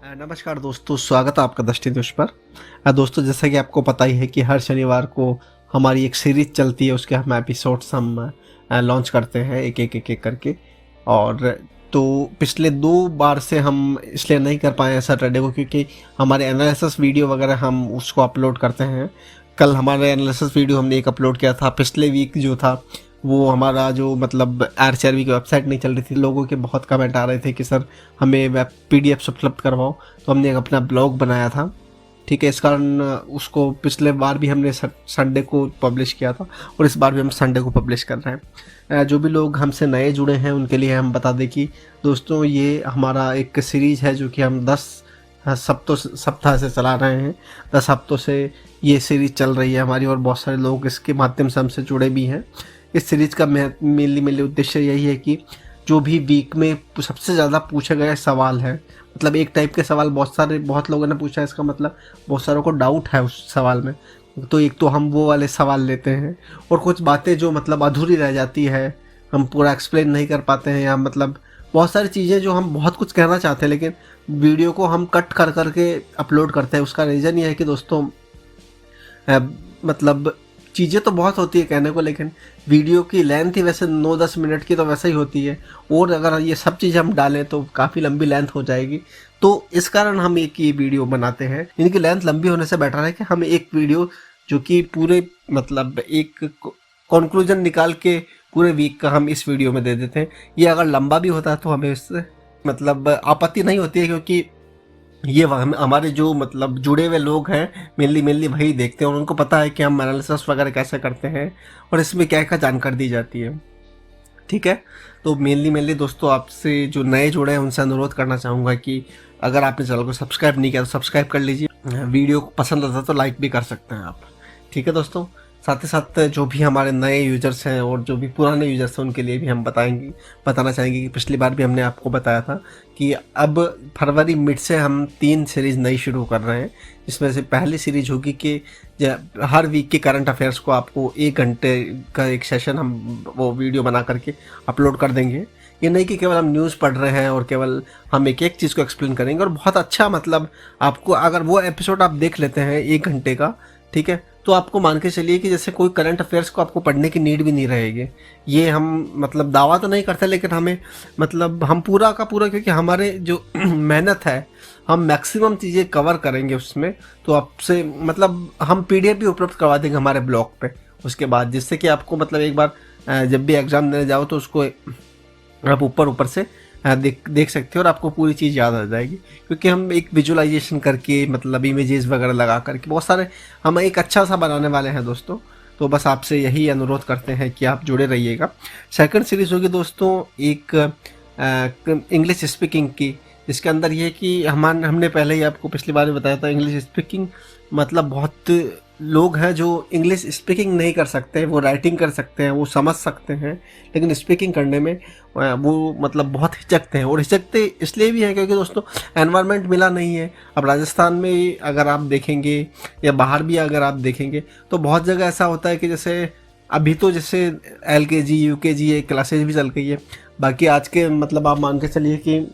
नमस्कार दोस्तों, स्वागत है आपका दृष्टि न्यूज़ पर। दोस्तों, जैसा कि आपको पता ही है कि हर शनिवार को हमारी एक सीरीज चलती है, उसके हम एपिसोड्स हम लॉन्च करते हैं एक एक करके। और तो पिछले 2 बार से हम इसलिए नहीं कर पाए हैं सैटरडे को, क्योंकि हमारे एनालिसिस वीडियो वगैरह हम उसको अपलोड करते हैं। कल हमारे एनालिसिस वीडियो हमने एक अपलोड किया था। पिछले वीक जो था वो हमारा जो मतलब आरसीआरबी की वेबसाइट नहीं चल रही थी। लोगों के बहुत कमेंट आ रहे थे कि सर हमें वेब पीडीएफ उपलब्ध करवाओ, तो हमने एक अपना ब्लॉग बनाया था। ठीक है, इस कारण उसको पिछले बार भी हमने संडे को पब्लिश किया था और इस बार भी हम संडे को पब्लिश कर रहे हैं। जो भी लोग हमसे नए जुड़े हैं उनके लिए हम बता दें कि दोस्तों ये हमारा एक सीरीज़ है जो कि हम 10 सप्ताह से चला रहे हैं। 10 हफ्तों से ये सीरीज़ चल रही है हमारी, और बहुत सारे लोग इसके माध्यम से हमसे जुड़े भी हैं। इस सीरीज़ का मेनली उद्देश्य यही है कि जो भी वीक में सबसे ज़्यादा पूछे गए सवाल है, मतलब एक टाइप के सवाल बहुत लोगों ने पूछा है, इसका मतलब बहुत सारों को डाउट है उस सवाल में, तो एक तो हम वो वाले सवाल लेते हैं। और कुछ बातें जो मतलब अधूरी रह जाती है, हम पूरा एक्सप्लेन नहीं कर पाते हैं, या मतलब बहुत सारी चीज़ें जो हम बहुत कुछ कहना चाहते हैं लेकिन वीडियो को हम कट कर करके अपलोड करते हैं। उसका रीज़न ये है कि दोस्तों मतलब चीज़ें तो बहुत होती है कहने को, लेकिन वीडियो की लेंथ ही वैसे 9-10 मिनट की तो वैसे ही होती है, और अगर ये सब चीज़ हम डालें तो काफ़ी लंबी लेंथ हो जाएगी। तो इस कारण हम एक ये वीडियो बनाते हैं। इनकी लेंथ लंबी होने से बेटर है कि हम एक वीडियो जो कि पूरे मतलब एक कंक्लूजन निकाल के पूरे वीक का हम इस वीडियो में दे देते हैं। ये अगर लंबा भी होता है तो हमें इससे मतलब आपत्ति नहीं होती है, क्योंकि ये हमारे जो मतलब जुड़े हुए लोग हैं मेनली वही देखते हैं, और उनको पता है कि हम एनालिसिस वगैरह कैसे करते हैं और इसमें क्या क्या जानकारी दी जाती है। ठीक है, तो मेनली दोस्तों आपसे जो नए जुड़े हैं उनसे अनुरोध करना चाहूँगा कि अगर आपने चैनल को सब्सक्राइब नहीं किया तो सब्सक्राइब कर लीजिए। वीडियो को पसंद आता तो लाइक भी कर सकते हैं आप। ठीक है दोस्तों, साथ ही साथ जो भी हमारे नए यूजर्स हैं और जो भी पुराने यूजर्स हैं उनके लिए भी हम बताना चाहेंगे कि पिछली बार भी हमने आपको बताया था कि अब फरवरी मिड से हम 3 सीरीज़ नई शुरू कर रहे हैं, जिसमें से पहली सीरीज होगी कि हर वीक के करंट अफेयर्स को आपको 1 घंटे का एक सेशन हम वो वीडियो बना करके अपलोड कर देंगे। ये नहीं कि केवल हम न्यूज़ पढ़ रहे हैं और केवल हम एक एक चीज़ को एक्सप्लेन करेंगे, और बहुत अच्छा मतलब आपको अगर वो एपिसोड आप देख लेते हैं 1 घंटे का, ठीक है, तो आपको मान के चलिए कि जैसे कोई करंट अफेयर्स को आपको पढ़ने की नीड भी नहीं रहेगी। ये हम मतलब दावा तो नहीं करते, लेकिन हमें मतलब हम पूरा का पूरा, क्योंकि हमारे जो मेहनत है हम मैक्सिमम चीज़ें कवर करेंगे उसमें, तो आपसे मतलब हम पीडीएफ भी उपलब्ध करवा देंगे हमारे ब्लॉग पे उसके बाद, जिससे कि आपको मतलब एक बार जब भी एग्ज़ाम देने जाओ तो उसको आप ऊपर से देख सकते हो और आपको पूरी चीज़ याद आ जाएगी, क्योंकि हम एक विजुअलाइजेशन करके मतलब इमेजेस वगैरह लगा करके बहुत सारे हम एक अच्छा सा बनाने वाले हैं दोस्तों। तो बस आपसे यही अनुरोध करते हैं कि आप जुड़े रहिएगा। सेकंड सीरीज़ होगी दोस्तों एक इंग्लिश स्पीकिंग की, जिसके अंदर ये है कि हमने पहले ही आपको पिछली बार भी बताया था, इंग्लिश स्पीकिंग मतलब बहुत लोग हैं जो इंग्लिश स्पीकिंग नहीं कर सकते, वो राइटिंग कर सकते हैं, वो समझ सकते हैं, लेकिन स्पीकिंग करने में वो मतलब बहुत हिचकते हैं। और हिचकते इसलिए भी हैं क्योंकि दोस्तों एनवायरनमेंट मिला नहीं है। अब राजस्थान में अगर आप देखेंगे या बाहर भी अगर आप देखेंगे तो बहुत जगह ऐसा होता है कि जैसे अभी तो जैसे LKG UKG ये क्लासेज भी चल गई है, बाकी आज के मतलब आप मान के चलिए कि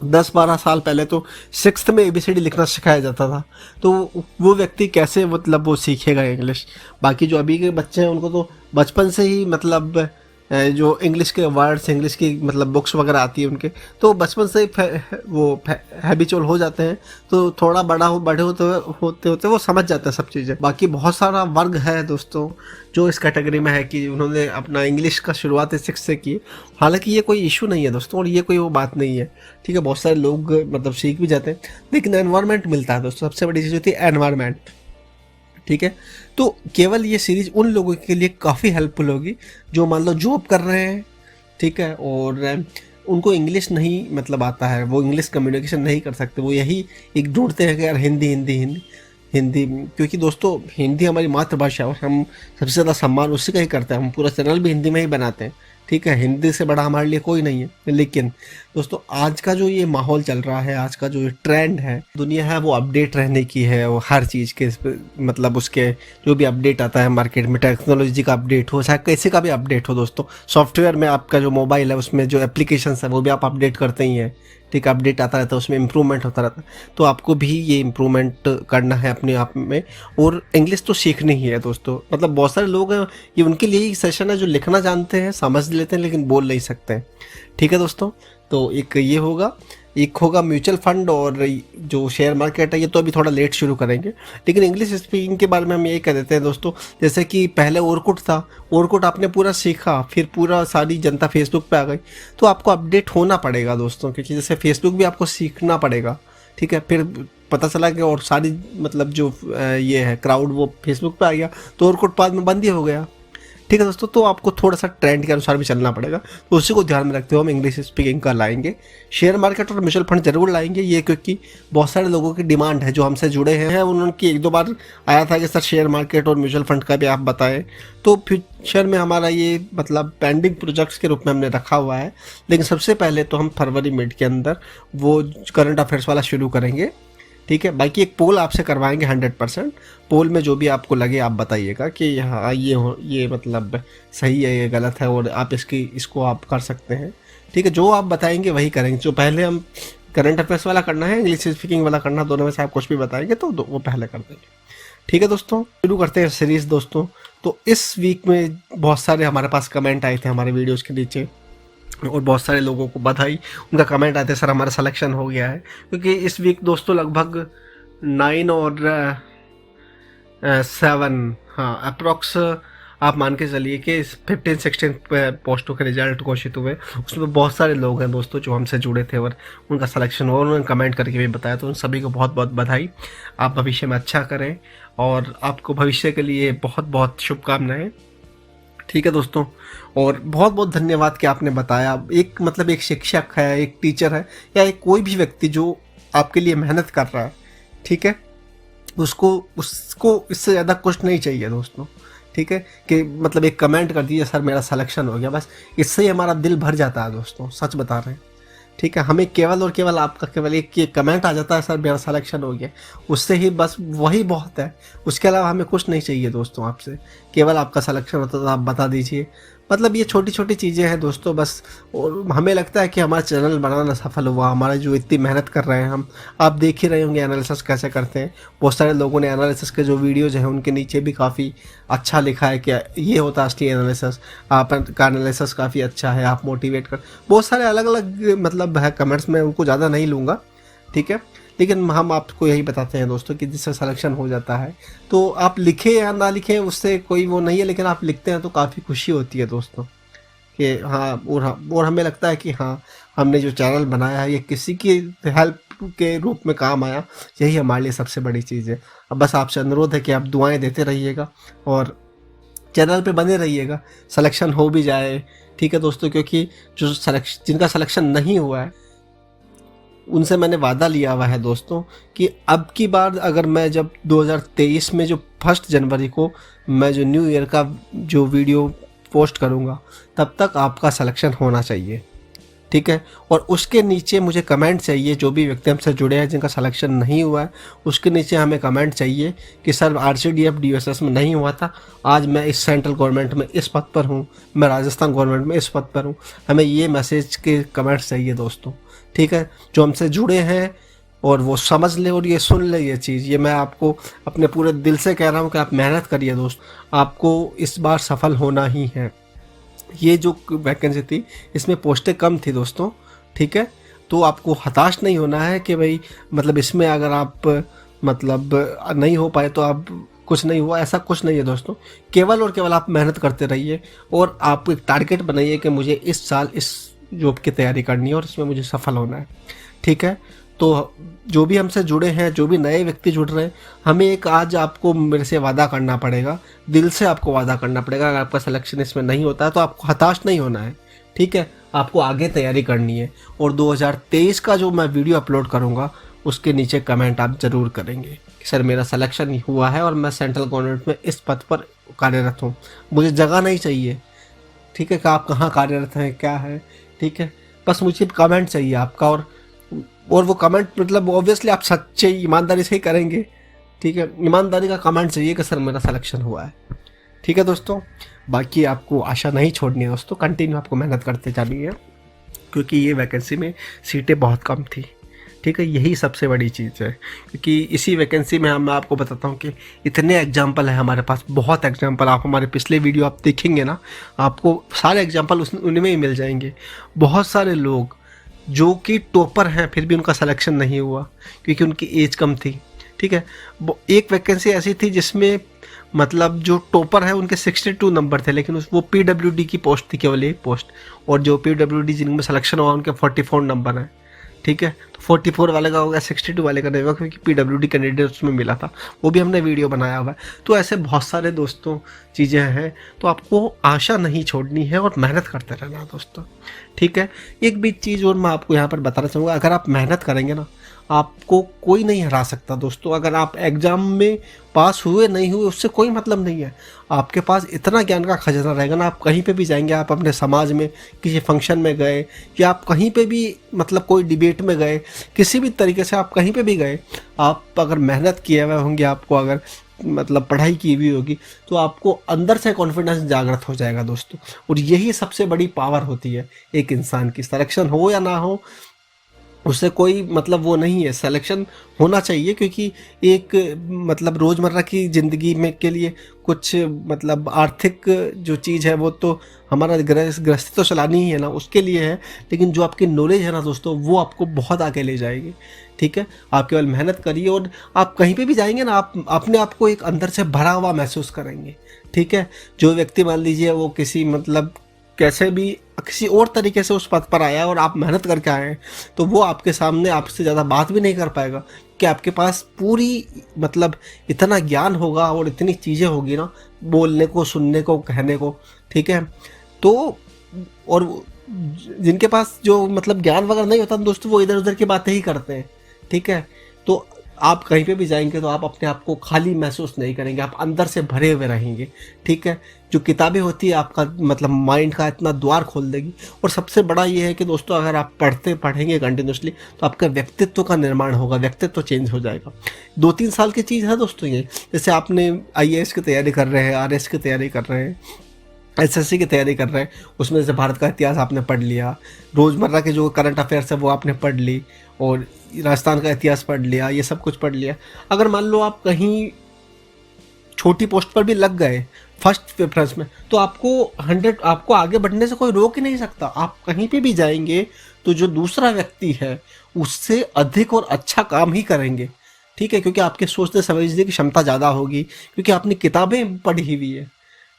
10-12 साल पहले तो 6th में ABCD लिखना सिखाया जाता था, तो वो व्यक्ति कैसे मतलब वो सीखेगा इंग्लिश। बाकी जो अभी के बच्चे हैं उनको तो बचपन से ही मतलब जो इंग्लिश के वर्ड्स, इंग्लिश की मतलब बुक्स वगैरह आती है उनके, तो बचपन से ही वो हैबिचुअल हो जाते हैं, तो थोड़ा बड़े होते वो समझ जाते हैं सब चीज़ें। बाकी बहुत सारा वर्ग है दोस्तों जो इस कैटेगरी में है कि उन्होंने अपना इंग्लिश का शुरुआत 6 से की। हालांकि ये कोई इशू नहीं है दोस्तों, और ये कोई वो बात नहीं है, ठीक है, बहुत सारे लोग मतलब सीख भी जाते हैं, लेकिन एनवायरनमेंट मिलता है दोस्तों, सबसे बड़ी चीज़ होती है एनवायरनमेंट। ठीक है, तो केवल ये सीरीज़ उन लोगों के लिए काफ़ी हेल्पफुल होगी जो मान लो जॉब कर रहे हैं, ठीक है, और उनको इंग्लिश नहीं मतलब आता है, वो इंग्लिश कम्युनिकेशन नहीं कर सकते, वो यही एक ढूंढते हैं कि यार हिंदी हिंदी हिंदी हिंदी, क्योंकि दोस्तों हिंदी हमारी मातृभाषा है और हम सबसे ज़्यादा सम्मान उसी का ही करते हैं। हम पूरा चैनल भी हिंदी में ही बनाते हैं, ठीक है, हिंदी से बड़ा हमारे लिए कोई नहीं है। लेकिन दोस्तों आज का जो ये माहौल चल रहा है, आज का जो ये ट्रेंड है, दुनिया है वो अपडेट रहने की है। वो हर चीज़ के मतलब उसके जो भी अपडेट आता है मार्केट में, टेक्नोलॉजी का अपडेट हो चाहे कैसे का भी अपडेट हो दोस्तों, सॉफ्टवेयर में आपका जो मोबाइल है उसमें जो एप्लीकेशंस है वो भी आप अपडेट करते ही हैं। ठीक है, अपडेट आता रहता है, उसमें इम्प्रूवमेंट होता रहता है। तो आपको भी ये इम्प्रूवमेंट करना है अपने आप में, और इंग्लिश तो सीखनी ही है दोस्तों। मतलब बहुत सारे लोग हैं, ये उनके लिए ही सेशन है जो लिखना जानते हैं, समझ लेते हैं, लेकिन बोल नहीं सकते हैं। ठीक है दोस्तों, तो एक ये होगा, एक होगा म्यूचुअल फंड, और जो शेयर मार्केट है ये तो अभी थोड़ा लेट शुरू करेंगे। लेकिन इंग्लिश स्पीकिंग के बारे में हम यही कह देते हैं दोस्तों, जैसे कि पहले ओरकुट था, ओरकुट आपने पूरा सीखा, फिर पूरा सारी जनता फेसबुक पे आ गई, तो आपको अपडेट होना पड़ेगा दोस्तों, क्योंकि जैसे फेसबुक भी आपको सीखना पड़ेगा। ठीक है, फिर पता चला कि और सारी मतलब जो ये है क्राउड वो फेसबुक पे आ गया, तो ओरकुट बाद में बंद ही हो गया। ठीक है दोस्तों, तो आपको थोड़ा सा ट्रेंड के अनुसार भी चलना पड़ेगा, तो उसी को ध्यान में रखते हुए हम इंग्लिश स्पीकिंग का लाएंगे। शेयर मार्केट और म्यूचुअल फंड जरूर लाएंगे, ये क्योंकि बहुत सारे लोगों की डिमांड है जो हमसे जुड़े हैं। उन्होंने एक दो बार आया था कि सर शेयर मार्केट और म्यूचुअल फंड का भी आप बताएं, तो फ्यूचर में हमारा ये मतलब पेंडिंग प्रोजेक्ट्स के रूप में हमने रखा हुआ है। लेकिन सबसे पहले तो हम फरवरी मिड के अंदर वो करंट अफेयर्स वाला शुरू करेंगे। ठीक है, बाकी एक पोल आपसे करवाएंगे 100%। पोल में जो भी आपको लगे आप बताइएगा कि हाँ ये मतलब सही है, ये गलत है, और आप इसको आप कर सकते हैं। ठीक है, जो आप बताएंगे वही करेंगे। जो पहले हम करंट अफेयर्स वाला करना है, इंग्लिश स्पीकिंग वाला करना, दोनों में से आप कुछ भी बताएंगे तो वो पहले कर देंगे। ठीक है दोस्तों, शुरू करते हैं सीरीज़ दोस्तों। तो इस वीक में बहुत सारे हमारे पास कमेंट आए थे हमारे वीडियोज़ के नीचे, और बहुत सारे लोगों को बधाई, उनका कमेंट आते सर हमारा सिलेक्शन हो गया है। क्योंकि इस वीक दोस्तों लगभग 9 और 7, हाँ अप्रॉक्स आप मान के चलिए कि 15-16 पोस्टों के रिजल्ट घोषित हुए। उसमें बहुत सारे लोग हैं दोस्तों जो हमसे जुड़े थे और उनका सिलेक्शन हुआ, उन्होंने कमेंट करके भी बताया, तो उन सभी को बहुत बहुत बधाई। आप भविष्य में अच्छा करें और आपको भविष्य के लिए बहुत बहुत शुभकामनाएं। ठीक है दोस्तों, और बहुत बहुत धन्यवाद कि आपने बताया। एक मतलब एक शिक्षक है, एक टीचर है, या एक कोई भी व्यक्ति जो आपके लिए मेहनत कर रहा है, ठीक है, उसको इससे ज़्यादा कुछ नहीं चाहिए दोस्तों। ठीक है, कि मतलब एक कमेंट कर दीजिए सर मेरा सिलेक्शन हो गया, बस इससे ही हमारा दिल भर जाता है दोस्तों, सच बता रहे हैं। ठीक है, हमें केवल और केवल आपका केवल एक कमेंट आ जाता है सर मेरा सिलेक्शन हो गया, उससे ही बस वही बहुत है। उसके अलावा हमें कुछ नहीं चाहिए दोस्तों आपसे, केवल आपका सिलेक्शन होता तो आप बता दीजिए। मतलब ये छोटी छोटी चीज़ें हैं दोस्तों बस, और हमें लगता है कि हमारा चैनल बनाना सफल हुआ, हमारा जो इतनी मेहनत कर रहे हैं हम, आप देख ही रहे होंगे एनालिसिस कैसे करते हैं। बहुत सारे लोगों ने एनालिसिस के जो वीडियोज़ हैं उनके नीचे भी काफ़ी अच्छा लिखा है कि ये होता है असली एनालिसिस, आपका एनालिसिस काफ़ी अच्छा है, आप मोटिवेट कर, बहुत सारे अलग अलग मतलब है कमेंट्स में, उनको ज़्यादा नहीं लूँगा। ठीक है, लेकिन हम आपको यही बताते हैं दोस्तों कि जिससे सिलेक्शन हो जाता है, तो आप लिखें या ना लिखें उससे कोई वो नहीं है, लेकिन आप लिखते हैं तो काफ़ी खुशी होती है दोस्तों कि हाँ, और हमें लगता है कि हाँ हमने जो चैनल बनाया है ये किसी की हेल्प के रूप में काम आया, यही हमारे लिए सबसे बड़ी चीज़ है। अब बस आपसे अनुरोध है कि आप दुआएं देते रहिएगा और चैनल पे बने रहिएगा, सिलेक्शन हो भी जाए। ठीक है दोस्तों, क्योंकि जो जिनका सिलेक्शन नहीं हुआ है उनसे मैंने वादा लिया हुआ है दोस्तों कि अब की बार अगर मैं जब 2023 में जो 1 जनवरी को मैं जो न्यू ईयर का जो वीडियो पोस्ट करूँगा, तब तक आपका सिलेक्शन होना चाहिए। ठीक है, और उसके नीचे मुझे कमेंट चाहिए, जो भी व्यक्ति हमसे जुड़े हैं जिनका सिलेक्शन नहीं हुआ है उसके नीचे हमें कमेंट चाहिए कि सर RCDF DSS में नहीं हुआ था, आज मैं इस सेंट्रल गवर्नमेंट में इस पद पर हूँ, मैं राजस्थान गवर्नमेंट में इस पद पर हूँ। हमें ये मैसेज के कमेंट्स चाहिए दोस्तों। ठीक है, जो हमसे जुड़े हैं और वो समझ ले और ये सुन ले ये चीज़, ये मैं आपको अपने पूरे दिल से कह रहा हूँ कि आप मेहनत करिए दोस्त, आपको इस बार सफल होना ही है। ये जो वैकेंसी थी इसमें पोस्टें कम थी दोस्तों। ठीक है, तो आपको हताश नहीं होना है कि भाई मतलब इसमें अगर आप मतलब नहीं हो पाए तो आप कुछ नहीं हुआ, ऐसा कुछ नहीं है दोस्तों। केवल और केवल आप मेहनत करते रहिए और आप एक टारगेट बनाइए कि मुझे इस साल इस जॉब की तैयारी करनी है और इसमें मुझे सफल होना है। ठीक है, तो जो भी हमसे जुड़े हैं, जो भी नए व्यक्ति जुड़ रहे हैं, हमें एक आज आपको मेरे से वादा करना पड़ेगा, दिल से आपको वादा करना पड़ेगा। अगर आपका सिलेक्शन इसमें नहीं होता है तो आपको हताश नहीं होना है। ठीक है, आपको आगे तैयारी करनी है और 2023 का जो मैं वीडियो अपलोड करूँगा उसके नीचे कमेंट आप ज़रूर करेंगे कि सर मेरा सिलेक्शन हुआ है और मैं सेंट्रल गवर्नमेंट में इस पद पर कार्यरत हूँ, मुझे जगह नहीं चाहिए। ठीक है, कि आप कहाँ कार्यरत हैं, क्या है, ठीक है। बस मुझे कमेंट चाहिए आपका, और वो कमेंट मतलब ऑब्वियसली आप सच्चे ईमानदारी से ही करेंगे, ठीक है। ईमानदारी का कमेंट चाहिए कि सर मेरा सिलेक्शन हुआ है, ठीक है दोस्तों। बाकी आपको आशा नहीं छोड़नी है दोस्तों, कंटिन्यू आपको मेहनत करते जानी है, क्योंकि ये वैकेंसी में सीटें बहुत कम थी, ठीक है। यही सबसे बड़ी चीज़ है, क्योंकि इसी वैकेंसी में मैं आपको बताता हूँ कि इतने एग्जाम्पल है हमारे पास, बहुत एग्जाम्पल। आप हमारे पिछले वीडियो आप देखेंगे ना, आपको सारे एग्जाम्पल उनमें ही मिल जाएंगे। बहुत सारे लोग जो कि टॉपर हैं फिर भी उनका सिलेक्शन नहीं हुआ क्योंकि उनकी एज कम थी, ठीक है। एक वैकेंसी ऐसी थी जिसमें मतलब जो टॉपर है उनके 62 नंबर थे, लेकिन वो PWD की पोस्ट थी, केवल एक पोस्ट, और जो PWD जिनमें सिलेक्शन हुआ उनके 44 नंबर हैं, ठीक है। तो 44 वाले का होगा, 62 वाले का नहीं होगा, क्योंकि PWD कैंडिडेट उसमें मिला था, वो भी हमने वीडियो बनाया हुआ है। तो ऐसे बहुत सारे दोस्तों चीज़ें हैं, तो आपको आशा नहीं छोड़नी है और मेहनत करते रहना दोस्तों, ठीक है। एक भी चीज़ और मैं आपको यहाँ पर बताना चाहूँगा, अगर आप मेहनत करेंगे ना, आपको कोई नहीं हरा सकता दोस्तों। अगर आप एग्ज़ाम में पास हुए नहीं हुए उससे कोई मतलब नहीं है, आपके पास इतना ज्ञान का खजाना रहेगा ना, आप कहीं पे भी जाएंगे, आप अपने समाज में किसी फंक्शन में गए, या आप कहीं पे भी मतलब कोई डिबेट में गए, किसी भी तरीके से आप कहीं पे भी गए, आप अगर मेहनत किए हुए होंगे, आपको अगर मतलब पढ़ाई की हुई होगी, तो आपको अंदर से कॉन्फिडेंस जागृत हो जाएगा दोस्तों। और यही सबसे बड़ी पावर होती है एक इंसान की। सिलेक्शन हो या ना हो उससे कोई मतलब वो नहीं है, सिलेक्शन होना चाहिए, क्योंकि एक मतलब रोज़मर्रा की ज़िंदगी में के लिए कुछ मतलब आर्थिक जो चीज़ है वो तो हमारा गृहस्थी तो चलानी ही है ना, उसके लिए है। लेकिन जो आपकी नॉलेज है ना दोस्तों, वो आपको बहुत आगे ले जाएगी, ठीक है। आप केवल मेहनत करिए, और आप कहीं पे भी जाएंगे ना, आप अपने आप को एक अंदर से भरा हुआ महसूस करेंगे, ठीक है। जो व्यक्ति मान लीजिए वो किसी मतलब कैसे भी किसी और तरीके से उस पद पर आया और आप मेहनत करके आए हैं, तो वो आपके सामने आपसे ज़्यादा बात भी नहीं कर पाएगा, कि आपके पास पूरी मतलब इतना ज्ञान होगा और इतनी चीज़ें होगी ना, बोलने को, सुनने को, कहने को, ठीक है। तो और जिनके पास जो मतलब ज्ञान वगैरह नहीं होता दोस्तों, वो इधर उधर की बातें ही करते हैं, ठीक है। तो आप कहीं पे भी जाएंगे तो आप अपने आप को खाली महसूस नहीं करेंगे, आप अंदर से भरे हुए रहेंगे, ठीक है। जो किताबें होती है आपका मतलब माइंड का इतना द्वार खोल देगी। और सबसे बड़ा ये है कि दोस्तों, अगर आप पढ़ेंगे कंटिन्यूसली, तो आपका व्यक्तित्व का निर्माण होगा, व्यक्तित्व चेंज हो जाएगा। 2-3 साल की चीज़ है दोस्तों ये। जैसे आपने IAS की तैयारी कर रहे हैं, RS की तैयारी कर रहे हैं, SSC की तैयारी कर रहे हैं, उसमें जैसे भारत का इतिहास आपने पढ़ लिया, रोज़मर्रा के जो करंट अफेयर्स है वो आपने पढ़ ली, और राजस्थान का इतिहास पढ़ लिया, ये सब कुछ पढ़ लिया। अगर मान लो आप कहीं छोटी पोस्ट पर भी लग गए फर्स्ट प्रेफरेंस में, तो आपको आगे बढ़ने से कोई रोक ही नहीं सकता। आप कहीं पे भी जाएंगे तो जो दूसरा व्यक्ति है उससे अधिक और अच्छा काम ही करेंगे, ठीक है, क्योंकि आपके सोचने समझने की क्षमता ज़्यादा होगी, क्योंकि आपने किताबें पढ़ी हुई है,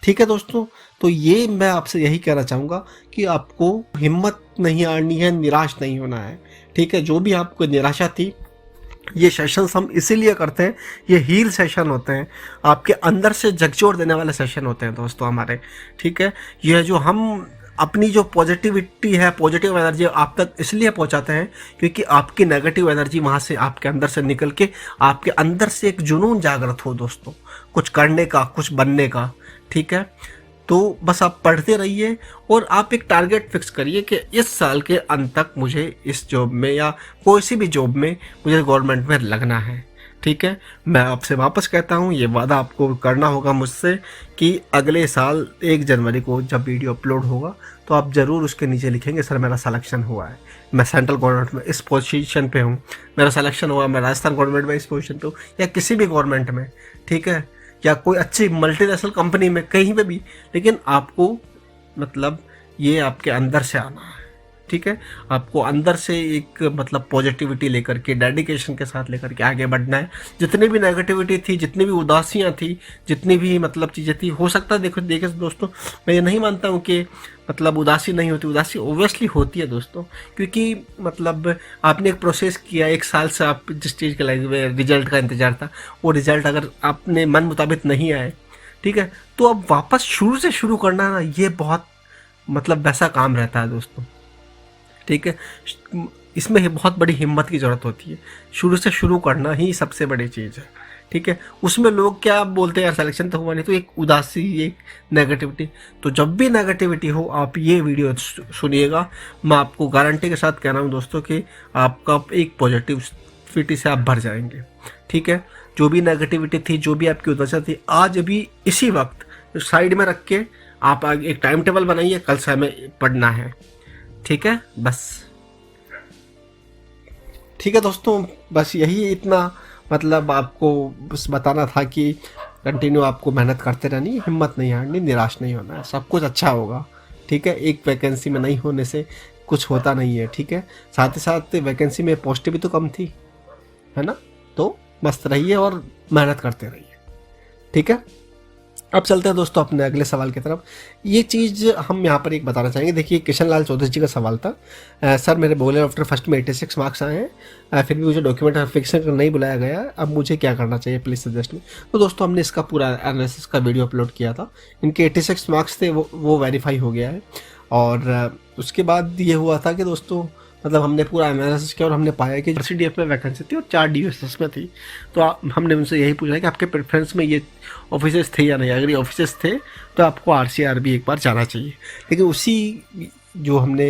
ठीक है दोस्तों। तो ये मैं आपसे यही कहना चाहूँगा कि आपको हिम्मत नहीं हारनी है, निराश नहीं होना है, ठीक है। जो भी आपको निराशा थी, ये सेशंस हम इसीलिए करते हैं, ये हील सेशन होते हैं, आपके अंदर से झकझोर देने वाले सेशन होते हैं दोस्तों हमारे, ठीक है। यह जो हम अपनी जो पॉजिटिविटी है, पॉजिटिव एनर्जी आप तक इसलिए पहुंचाते हैं क्योंकि आपकी नेगेटिव एनर्जी वहाँ से आपके अंदर से निकल के आपके अंदर से एक जुनून जागृत हो दोस्तों, कुछ करने का, कुछ बनने का, ठीक है। तो बस आप पढ़ते रहिए और आप एक टारगेट फिक्स करिए कि इस साल के अंत तक मुझे इस जॉब में या कोई सी भी जॉब में मुझे गवर्नमेंट में लगना है, ठीक है। मैं आपसे वापस कहता हूँ, ये वादा आपको करना होगा मुझसे कि अगले साल 1 जनवरी को जब वीडियो अपलोड होगा तो आप ज़रूर उसके नीचे लिखेंगे सर मेरा सिलेक्शन हुआ है, मैं सेंट्रल गवर्नमेंट में इस पोजीशन पे हूँ, मेरा सिलेक्शन हुआ, मैं राजस्थान गवर्नमेंट में इस पोजीशन पे हूँ, या किसी भी गवर्नमेंट में, ठीक है, या कोई अच्छी मल्टीनेशनल कंपनी में, कहीं पे भी। लेकिन आपको मतलब ये आपके अंदर से आना है, ठीक है। आपको अंदर से एक मतलब पॉजिटिविटी लेकर के, डेडिकेशन के साथ लेकर के आगे बढ़ना है। जितनी भी नेगेटिविटी थी, जितनी भी उदासियाँ थी, जितनी भी मतलब चीज़ें थी, हो सकता है देखिए दोस्तों, मैं ये नहीं मानता हूँ कि मतलब उदासी नहीं होती, उदासी ओब्वियसली होती है दोस्तों, क्योंकि मतलब आपने एक प्रोसेस किया, 1 साल से आप जिस चीज़ के लगे रिजल्ट का इंतजार था, वो रिजल्ट अगर आपने मन मुताबिक नहीं आए, ठीक है, तो अब वापस शुरू से शुरू करना ना, ये बहुत मतलब वैसा काम रहता है दोस्तों, ठीक है। इसमें बहुत बड़ी हिम्मत की ज़रूरत होती है, शुरू से शुरू करना ही सबसे बड़ी चीज़ है, ठीक है, उसमें लोग क्या बोलते हैं यार सिलेक्शन तो हुआ नहीं, तो एक उदासी, एक नेगेटिविटी। तो जब भी नेगेटिविटी हो आप ये वीडियो सुनिएगा, मैं आपको गारंटी के साथ कह रहा हूँ दोस्तों कि आपका एक पॉजिटिविटी से आप भर जाएंगे। ठीक है, जो भी नेगेटिविटी थी, जो भी आपकी उदासी थी, आज अभी इसी वक्त साइड में रख के आप एक टाइम टेबल बनाइए, कल से हमें पढ़ना है। ठीक है, बस ठीक है दोस्तों, बस यही इतना मतलब आपको बस बताना था कि कंटिन्यू आपको मेहनत करते रहनी है, हिम्मत नहीं हारनी, निराश नहीं होना है, सब कुछ अच्छा होगा। ठीक है, एक वैकेंसी में नहीं होने से कुछ होता नहीं है। ठीक है, साथ ही साथ वैकेंसी में पोस्टें भी तो कम थी, है ना, तो मस्त रहिए और मेहनत करते रहिए। ठीक है, अब चलते हैं दोस्तों अपने अगले सवाल की तरफ। ये चीज़ हम यहाँ पर एक बताना चाहेंगे। देखिए, किशन लाल चौधरी जी का सवाल था, सर मेरे बॉयलर आफ्टर फर्स्ट में 86 मार्क्स आए हैं, फिर भी मुझे डॉक्यूमेंट वेरिफिकेशन नहीं बुलाया गया, अब मुझे क्या करना चाहिए, प्लीज़ सजेस्ट मी। तो दोस्तों हमने इसका पूरा एनालिसिस का वीडियो अपलोड किया था। इनके 86 मार्क्स थे, वो वेरीफाई हो गया है। और उसके बाद ये हुआ था कि दोस्तों मतलब हमने पूरा एनालिसिस किया और हमने पाया कि RCDF में वैकेंसी थी और 4 DSS में थी। तो हमने उनसे यही पूछा कि आपके प्रेफरेंस में ये ऑफिसर्स थे या नहीं। अगर ये ऑफिसर्स थे तो आपको RCRB एक बार जाना चाहिए। लेकिन उसी जो हमने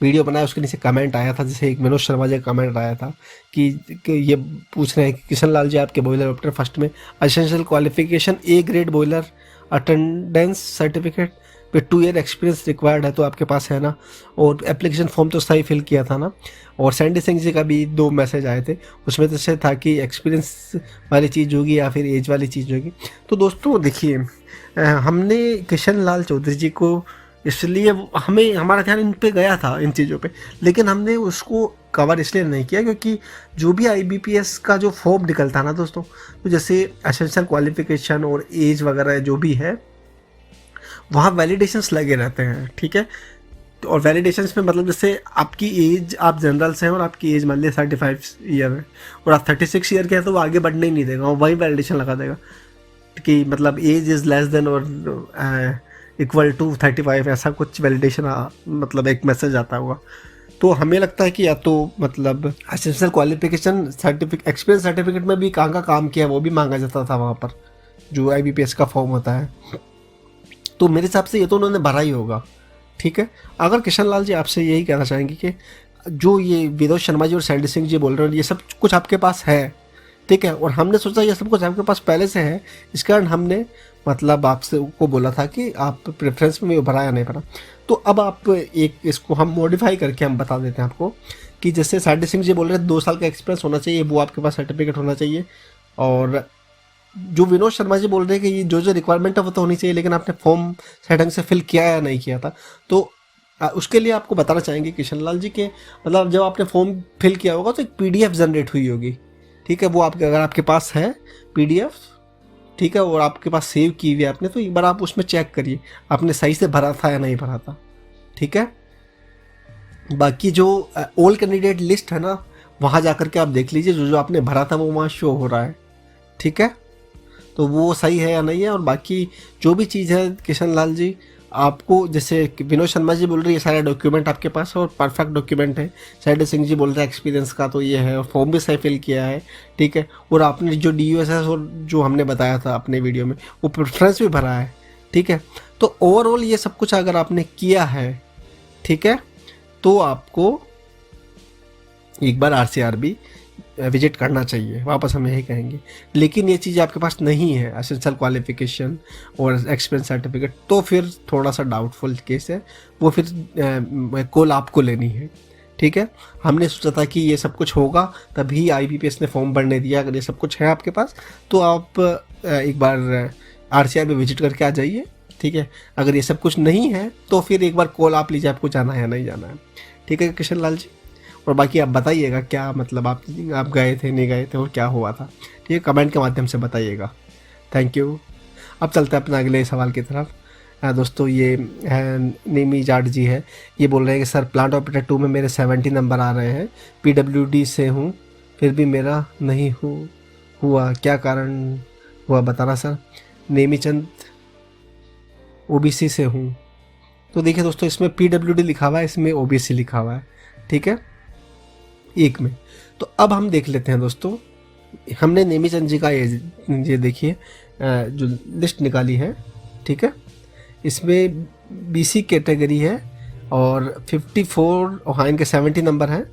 वीडियो बनाया उसके नीचे कमेंट आया था, जैसे एक मनोज शर्मा जी का कमेंट आया था कि ये पूछ रहे हैं कि किशन लाल जी आपके बॉयलर ऑप्टर फर्स्ट में essential qualification A grade boiler, attendance certificate with 2 year experience required है, तो आपके पास है ना। और एप्लीकेशन फॉर्म तो सही फिल किया था ना। और सैंडी सिंह जी का भी 2 मैसेज आए थे, उसमें तो से था कि एक्सपीरियंस वाली चीज़ होगी या फिर एज वाली चीज़ होगी। तो दोस्तों देखिए, हमने किशन लाल चौधरी जी को इसलिए हमें हमारा ध्यान इन पे गया था, इन चीज़ों पे, लेकिन हमने उसको कवर इसलिए नहीं किया क्योंकि जो भी IBPS का जो फॉर्म निकलता ना दोस्तों, तो जैसे एसेंशियल क्वालिफिकेशन और एज वगैरह जो भी है वहाँ वैलिडेशंस लगे रहते हैं। ठीक है, और वैलिडेशंस में मतलब जैसे आपकी एज, आप जनरल से हैं और आपकी एज मान लिया 35 ईयर है और आप 36 ईयर के हैं, तो वो आगे बढ़ने ही नहीं देगा, वो वही वैलिडेशन लगा देगा कि मतलब एज इज़ लेस देन और इक्वल टू 35, ऐसा कुछ वैलिडेशन मतलब एक मैसेज आता होगा। तो हमें लगता है कि या तो मतलब essential qualification certificate, experience certificate में भी कहाँ का काम किया वो भी मांगा जाता था वहाँ पर, जो IBPS का फॉर्म होता है। तो मेरे हिसाब से ये तो उन्होंने भरा ही होगा। ठीक है, अगर किशन लाल जी आपसे यही कहना चाहेंगे कि जो ये विनोद शर्मा जी और सैंडी सिंह जी बोल रहे हैं ये सब कुछ आपके पास है, ठीक है, और हमने सोचा ये सब कुछ आपके पास पहले से है, इस कारण हमने मतलब आपसे को बोला था कि आप प्रेफरेंस में भरा या नहीं भरा। तो अब आप एक इसको हम मॉडिफाई करके हम बता देते हैं आपको कि जैसे सैंडी सिंह जी बोल रहे हैं 2 साल का एक्सपीरियंस होना चाहिए, वो आपके पास सर्टिफिकेट होना चाहिए। और जो विनोद शर्मा जी बोल रहे हैं कि ये जो रिक्वायरमेंट है वो तो होनी चाहिए, लेकिन आपने फॉर्म सही ढंग से फिल किया या नहीं किया था। तो उसके लिए आपको बताना चाहेंगे किशन लाल जी के मतलब जब आपने फॉर्म फिल किया होगा तो एक PDF जनरेट हुई होगी। ठीक है, वो आपके अगर आपके पास है PDF, ठीक है, और आपके पास सेव की हुई है आपने, तो एक बार आप उसमें चेक करिए आपने सही से भरा था या नहीं भरा था। ठीक है, बाकी जो ऑल कैंडिडेट लिस्ट है ना, वहाँ जा कर के आप देख लीजिए जो जो आपने भरा था वो वहाँ शो हो रहा है। ठीक है, तो वो सही है या नहीं है। और बाकी जो भी चीज़ है किशन लाल जी, आपको जैसे विनोद शर्मा जी बोल रहे हैं ये सारे डॉक्यूमेंट आपके पास है और परफेक्ट डॉक्यूमेंट है। सैंडी सिंह जी बोल रहे हैं एक्सपीरियंस का तो ये है और फॉर्म भी सही फिल किया है। ठीक है, और आपने जो DUSS और जो हमने बताया था अपने वीडियो में वो प्रेफरेंस भी भरा है। ठीक है, तो ओवरऑल ये सब कुछ अगर आपने किया है, ठीक है, तो आपको एक बार RCRB विजिट करना चाहिए, वापस हम यही कहेंगे। लेकिन ये चीज़ आपके पास नहीं है, एसेंशियल क्वालिफिकेशन और एक्सपीरियंस सर्टिफिकेट, तो फिर थोड़ा सा डाउटफुल केस है, वो फिर कॉल आपको लेनी है। ठीक है, हमने सोचा था कि ये सब कुछ होगा तभी IBPS ने फॉर्म भरने दिया। अगर ये सब कुछ है आपके पास तो आप एक बार RCRB विजिट करके आ जाइए। ठीक है, अगर ये सब कुछ नहीं है तो फिर एक बार कॉल आप लीजिए, आपको जाना है या नहीं जाना है। ठीक है किशन लाल जी, और बाकी आप बताइएगा क्या मतलब आप गए थे नहीं गए थे और क्या हुआ था। ठीक है, कमेंट के माध्यम से बताइएगा। Thank you. अब चलते हैं अपने अगले सवाल की तरफ। दोस्तों ये नेमी जाट जी है, ये बोल रहे हैं कि सर प्लांट ऑपरेटर 2 में मेरे 70 नंबर आ रहे हैं, PWD से हूँ फिर भी मेरा नहीं हुआ, क्या कारण हुआ बताना सर। नेमी चंद OBC से हूँ। तो देखिए दोस्तों इसमें PWD लिखा हुआ है, इसमें OBC लिखा हुआ है। ठीक है, एक में। तो अब हम देख लेते हैं दोस्तों हमने नेमीचंद जी का ये देखिए जो लिस्ट निकाली है, ठीक है, इसमें BC कैटेगरी है और 54 और इनके 70 नंबर हैं,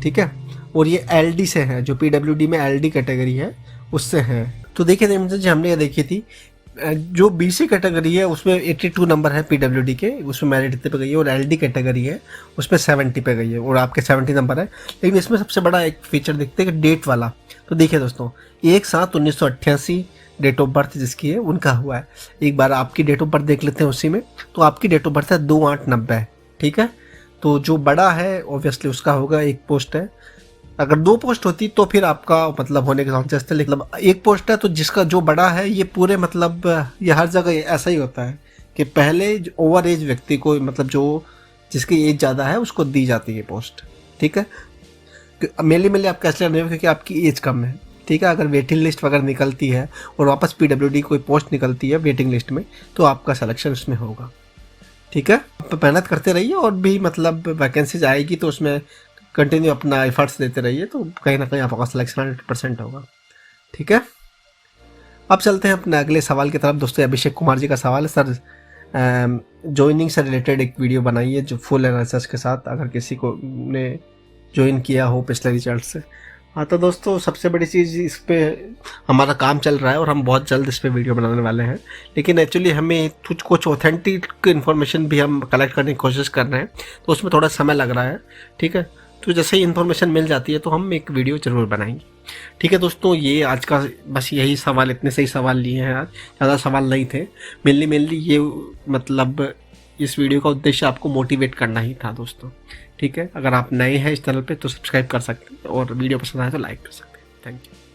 ठीक है, और ये LD से है, जो PWD में LD कैटेगरी है उससे है। तो देखिए नेमीचंद जी हमने ये देखी थी, जो BC कैटेगरी है उसमें 82 नंबर है PWD के, उसमें मेरिट इतने पे गई है, और LD कैटेगरी है उसमें 70 पे गई है और आपके 70 नंबर है। लेकिन इसमें सबसे बड़ा एक फीचर देखते हैं कि डेट वाला। तो देखिए दोस्तों, 1/7/1988 डेट ऑफ बर्थ जिसकी है उनका हुआ है। एक बार आपकी डेट ऑफ बर्थ देख लेते हैं उसी में। तो आपकी डेट ऑफ बर्थ है 2/8/90, ठीक है। तो जो बड़ा है ऑब्वियसली उसका होगा, एक पोस्ट है। अगर 2 पोस्ट होती तो फिर आपका मतलब होने के चांसेस थे, लेकिन एक पोस्ट है तो जिसका जो बड़ा है ये पूरे मतलब ये हर जगह ऐसा ही होता है कि पहले ओवर एज व्यक्ति को, मतलब जो जिसकी एज ज़्यादा है उसको दी जाती है पोस्ट, ठीक है। मेनली आप कैसे नहीं हो क्योंकि आपकी एज कम है, ठीक है। अगर वेटिंग लिस्ट वगैरह निकलती है और वापस PWD कोई पोस्ट निकलती है वेटिंग लिस्ट में तो आपका सिलेक्शन उसमें होगा, ठीक है। आप मेहनत करते रहिए और भी मतलब वैकेंसीज आएगी तो उसमें कंटिन्यू अपना एफर्ट्स देते रहिए, तो कहीं ना कहीं आपका सिलेक्शन 100% होगा, ठीक है। अब चलते हैं अपने अगले सवाल की तरफ दोस्तों। अभिषेक कुमार जी का सवाल है, सर ज्वाइनिंग से रिलेटेड एक वीडियो बनाइए जो फुल एनालिसिस के साथ, अगर किसी को ने ज्वाइन किया हो पिछले रिजल्ट से। हाँ तो दोस्तों सबसे बड़ी चीज़ इस पे हमारा काम चल रहा है और हम बहुत जल्द इस पे वीडियो बनाने वाले हैं, लेकिन एक्चुअली हमें कुछ ऑथेंटिक इन्फॉर्मेशन भी हम कलेक्ट करने की कोशिश कर रहे हैं, तो उसमें थोड़ा समय लग रहा है, ठीक है। तो जैसे ही इन्फॉर्मेशन मिल जाती है तो हम एक वीडियो ज़रूर बनाएंगे, ठीक है दोस्तों। ये आज का बस यही सवाल, इतने सही सवाल लिए हैं आज, ज़्यादा सवाल नहीं थे। मेनली ये मतलब इस वीडियो का उद्देश्य आपको मोटिवेट करना ही था दोस्तों, ठीक है। अगर आप नए हैं इस चैनल पे तो सब्सक्राइब कर सकते हैं और वीडियो पसंद आए तो लाइक कर सकते हैं। Thank you.